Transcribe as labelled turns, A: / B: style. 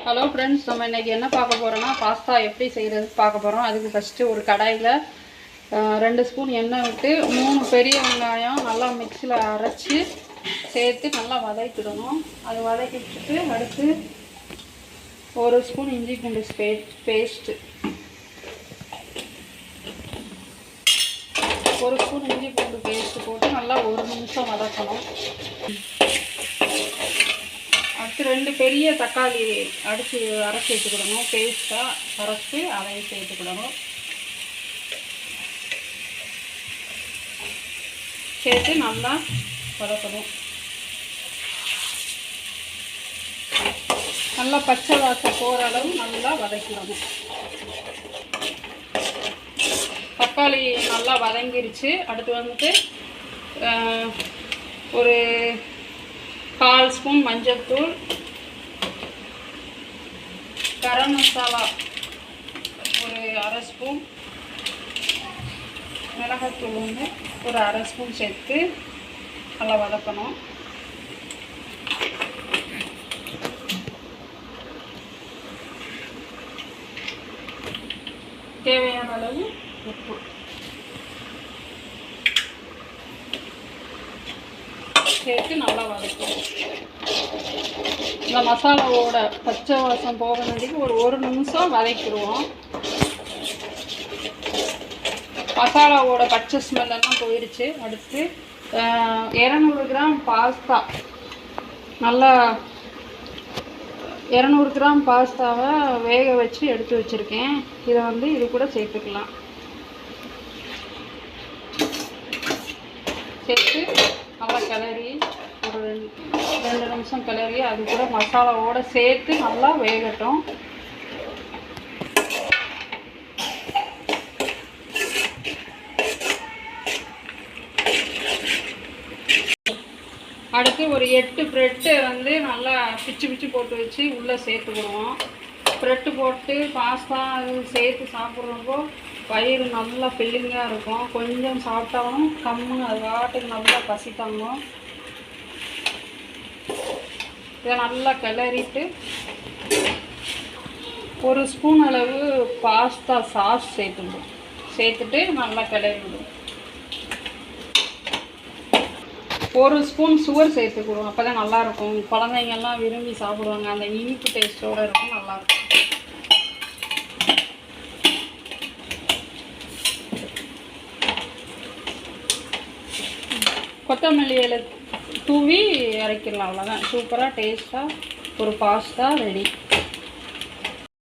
A: Hello friends, நம்ம இன்றைக்கி என்ன பார்க்க போகிறோன்னா பாஸ்தா எப்படி செய்கிறது பார்க்க போகிறோம். அதுக்கு ஃபஸ்ட்டு ஒரு கடாயில் 2 ஸ்பூன் எண்ணெய் விட்டு 3 பெரிய வெங்காயம் நல்லா மிக்சியில் அரைச்சி சேர்த்து நல்லா வதக்கிடணும். அது வதக்கி வச்சுட்டு அடுத்து 1 ஸ்பூன் இஞ்சி பூண்டு பேஸ்ட்டு, 1 ஸ்பூன் இஞ்சி பூண்டு பேஸ்ட்டு போட்டு நல்லா 1 நிமிஷம் வதக்கணும். அடுத்து 2 பெரிய தக்காளி அரைச்சி வச்சுக்கிடணும். பேஸ்ட்டாக அரைச்சி அதையும் சேர்த்துக்கிடணும். சேர்த்து நல்லா வதக்கணும். நல்லா பச்சை வாசம் போகிற அளவு நல்லா வதக்கிடணும். தக்காளி நல்லா வதங்கிருச்சு. அடுத்து வந்துட்டு ஒரு 1/4 ஸ்பூன் மஞ்சள்தூள், கரம் மசாலா ஒரு 1/2 ஸ்பூன், மிளகாத்தூள் வந்து ஒரு 1/2 ஸ்பூன் சேர்த்து நல்லா வதக்கணும். தேவையான அளவு உப்பு சேர்த்து நல்லா வதக்கணும். இந்த மசாலாவோட பச்சை வாசம் போக வேண்டியது ஒரு நிமிஷம் வதக்கிடுவோம். மசாலாவோட பச்சை ஸ்மெல்லாம் போயிடுச்சு. அடுத்து 200 கிராம் பாஸ்தா, நல்லா 200 கிராம் பாஸ்தாவை வேக வச்சு எடுத்து வச்சுருக்கேன். இதை வந்து இது கூட சேர்த்துக்கலாம். சேர்த்து நல்லா கிளறி ஒரு 2 நிமிஷம் கிளறி அது கூட மசாலாவோடு சேர்த்து நல்லா வேகட்டும். அடுத்து ஒரு 8 ப்ரெட்டு வந்து நல்லா பிச்சு போட்டு வச்சு உள்ளே சேர்த்துக்கிடுவோம். ப்ரெட்டு போட்டு பாஸ்தா அது சேர்த்து சாப்பிட்றப்போ வயிறு நல்லா ஃபில்லிங்காக இருக்கும். கொஞ்சம் சாப்பிட்டாலும் கம்முன்னு அது வாட்டுக்கு நல்லா பசித்தாங்க. இதை நல்லா கிளறிட்டு 1 ஸ்பூன் அளவு பாஸ்தா சாஸ் சேர்த்துட்டு நல்லா கிளறி விடுவோம். 1 ஸ்பூன் சுகர் சேர்த்துக்கிடுவோம். அப்போ தான் நல்லாயிருக்கும். குழந்தைங்கள்லாம் விரும்பி சாப்பிடுவாங்க. அந்த இனிப்பு டேஸ்ட்டோடு இருக்கும், நல்லாயிருக்கும். கொத்தமல்லி இலை தூவி இறக்கிடலாம். அவ்வளோதான். சூப்பராக டேஸ்ட்டாக ஒரு பாஸ்தா ரெடி.